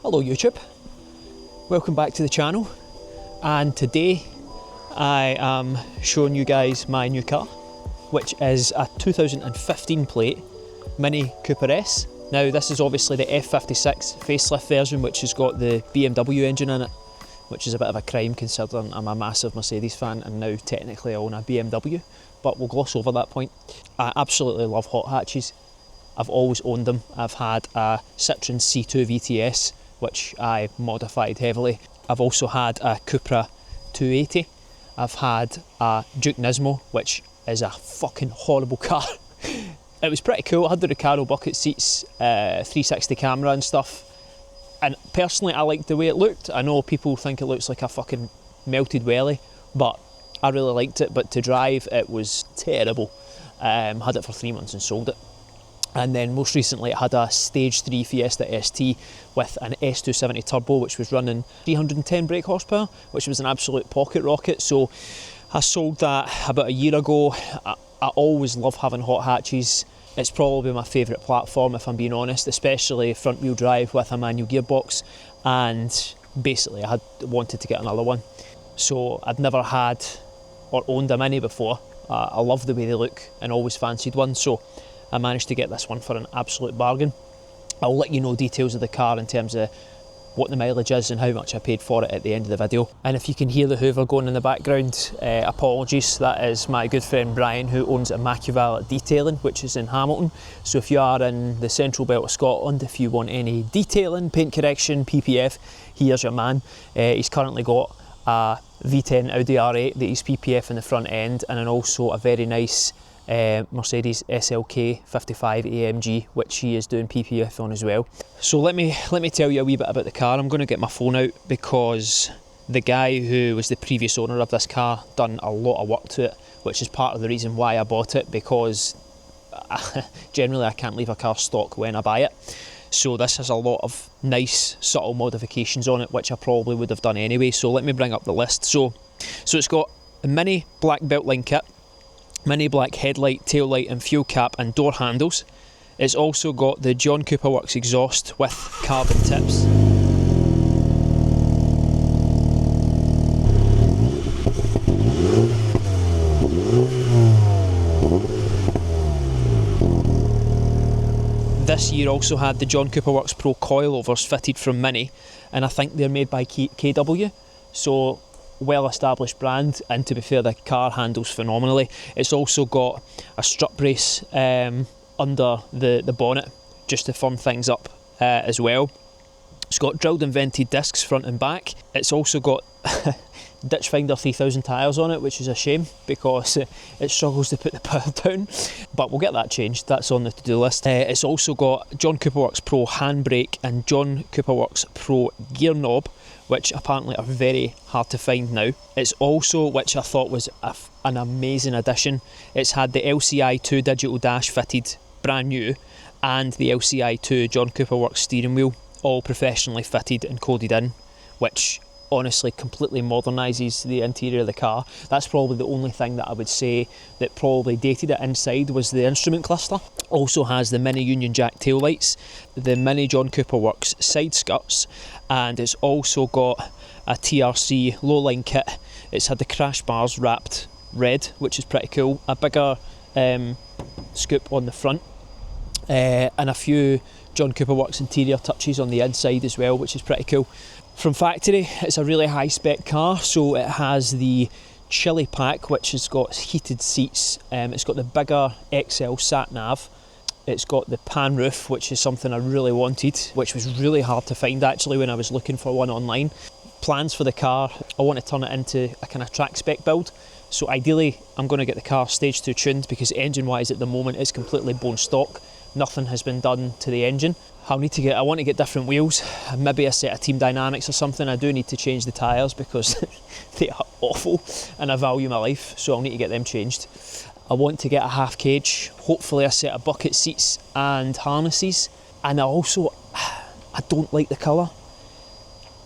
Hello YouTube, welcome back to the channel, and today I am showing you guys my new car, which is a 2015 plate Mini Cooper S. Now this is obviously the F56 facelift version, which has got the BMW engine in it, which is a bit of a crime considering I'm a massive Mercedes fan and now technically I own a BMW, but we'll gloss over that point. I absolutely love hot hatches. I've always owned them. I've had a Citroen C2 VTS, which I modified heavily. I've also had a Cupra 280. I've had a Duke Nismo, which is a fucking horrible car. It was pretty cool. I had the Recaro bucket seats, 360 camera and stuff. And personally, I liked the way it looked. I know people think it looks like a fucking melted welly, but I really liked it. But to drive, it was terrible. Had it for 3 months and sold it. And then most recently I had a Stage 3 Fiesta ST with an S270 turbo, which was running 310 brake horsepower, which was an absolute pocket rocket. So I sold that about a year ago. I always love having hot hatches. It's probably my favourite platform, if I'm being honest, especially front wheel drive with a manual gearbox. And basically I had wanted to get another one. So I'd never had or owned a Mini before. I love the way they look and always fancied one. So I managed to get this one for an absolute bargain. I'll let you know details of the car in terms of what the mileage is and how much I paid for it at the end of the video. And if you can hear the Hoover going in the background, apologies, that is my good friend Brian, who owns Immaculate Detailing, which is in Hamilton. So if you are in the central belt of Scotland, if you want any detailing, paint correction, PPF, here's your man. He's currently got a V10 Audi R8 that he's PPF in the front end, and then also a very nice Mercedes SLK 55 AMG, which he is doing PPF on as well. So let me tell you a wee bit about the car. I'm going to get my phone out because the guy who was the previous owner of this car done a lot of work to it, which is part of the reason why I bought it, because generally I can't leave a car stock when I buy it. So this has a lot of nice subtle modifications on it, which I probably would have done anyway. So let me bring up the list. So it's got a mini black beltline kit, mini black headlight, tail light and fuel cap and door handles. It's also got the John Cooper Works exhaust with carbon tips. This year also had the John Cooper Works Pro coilovers fitted from Mini, and I think they're made by KW, so well-established brand, and to be fair, the car handles phenomenally. It's also got a strut brace under the bonnet just to firm things up as well. It's got drilled and vented discs front and back. It's also got Ditchfinder 3000 tyres on it, which is a shame because it struggles to put the power down, but we'll get that changed. That's on the to-do list. It's also got John Cooper Works Pro handbrake and John Cooper Works Pro gear knob, which apparently are very hard to find now. It's also, which I thought was an amazing addition, it's had the LCI2 digital dash fitted brand new and the LCI2 John Cooper Works steering wheel all professionally fitted and coded in, which honestly completely modernises the interior of the car. That's probably the only thing that I would say that probably dated it inside was the instrument cluster. Also has the mini Union Jack taillights, the mini John Cooper Works side skirts, and it's also got a TRC low-line kit. It's had the crash bars wrapped red, which is pretty cool, a bigger scoop on the front, and a few John Cooper Works interior touches on the inside as well, which is pretty cool. From factory, it's a really high spec car, so it has the chili pack, which has got heated seats. It's got the bigger XL sat nav. It's got the pan roof, which is something I really wanted, which was really hard to find actually when I was looking for one online. Plans for the car, I want to turn it into a kind of track spec build. So ideally, I'm going to get the car stage 2 tuned, because engine wise at the moment it's completely bone stock. Nothing has been done to the engine. I want to get different wheels, maybe a set of Team Dynamics or something. I do need to change the tyres because they are awful and I value my life, so I'll need to get them changed. I want to get a half cage, hopefully a set of bucket seats and harnesses, and I don't like the colour.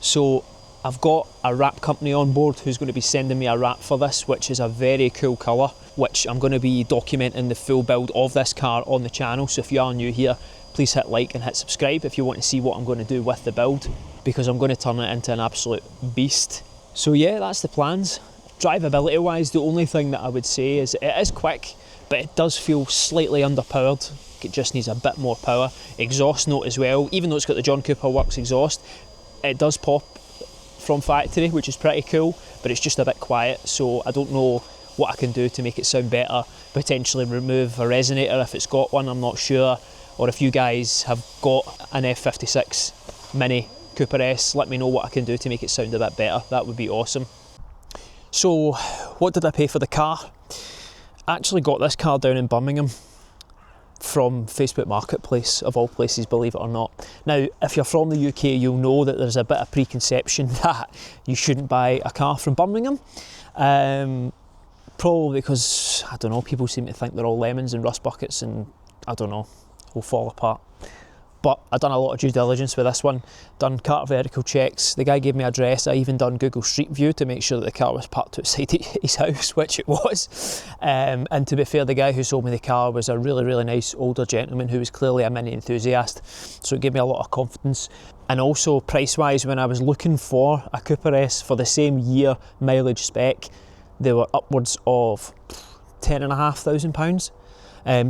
So I've got a wrap company on board who's going to be sending me a wrap for this, which is a very cool colour, which I'm going to be documenting the full build of this car on the channel. So if you are new here, please hit like and hit subscribe if you want to see what I'm going to do with the build, because I'm going to turn it into an absolute beast. So yeah, that's the plans. Drivability wise, the only thing that I would say is it is quick, but it does feel slightly underpowered. It just needs a bit more power. Exhaust note as well, even though it's got the John Cooper Works exhaust, it does pop from factory, which is pretty cool, but it's just a bit quiet, so I don't know what I can do to make it sound better. Potentially remove a resonator if it's got one, I'm not sure. Or if you guys have got an F56 Mini Cooper S, let me know what I can do to make it sound a bit better. That would be awesome. So what did I pay for the car? I actually got this car down in Birmingham from Facebook Marketplace, of all places, believe it or not. Now, if you're from the UK, you'll know that there's a bit of preconception that you shouldn't buy a car from Birmingham. Probably because, I don't know, people seem to think they're all lemons and rust buckets and, I don't know, will fall apart. But I've done a lot of due diligence with this one, done car vertical checks. The guy gave me an address. I even done Google Street View to make sure that the car was parked outside his house, which it was. And to be fair, the guy who sold me the car was a really, really nice older gentleman who was clearly a Mini enthusiast. So it gave me a lot of confidence. And also price-wise, when I was looking for a Cooper S for the same year mileage spec, they were upwards of £10,500.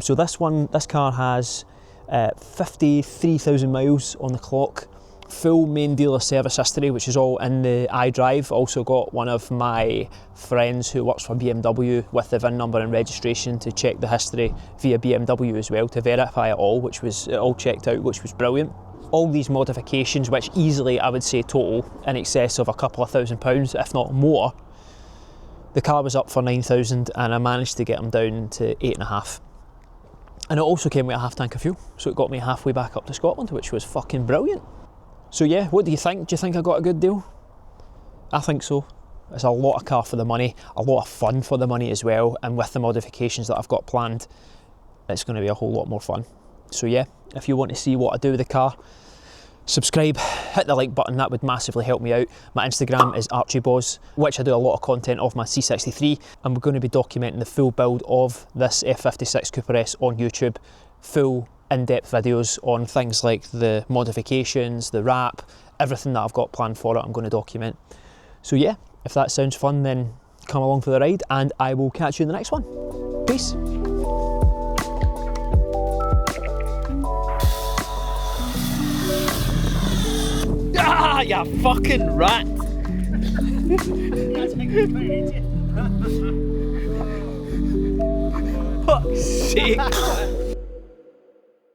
So this car has 53,000 miles on the clock, full main dealer service history, which is all in the iDrive. Also got one of my friends who works for BMW with the VIN number and registration to check the history via BMW as well, to verify it all checked out, which was brilliant. All these modifications, which easily I would say total in excess of a couple of £1,000, if not more. The car was up for 9,000 and I managed to get them down to 8.5. And it also came with a half tank of fuel, so it got me halfway back up to Scotland, which was fucking brilliant. So yeah, what do you think? Do you think I got a good deal? I think so. It's a lot of car for the money, a lot of fun for the money as well, and with the modifications that I've got planned, it's going to be a whole lot more fun. So yeah, if you want to see what I do with the car, subscribe, hit the like button, that would massively help me out. My Instagram is ArchieBoz, which I do a lot of content of my C63, and we're going to be documenting the full build of this F56 Cooper S on YouTube. Full in-depth videos on things like the modifications, the wrap, everything that I've got planned for it, I'm going to document. So yeah, if that sounds fun, then come along for the ride, and I will catch you in the next one. Peace. Ah, you fucking rat! Fuck's sake!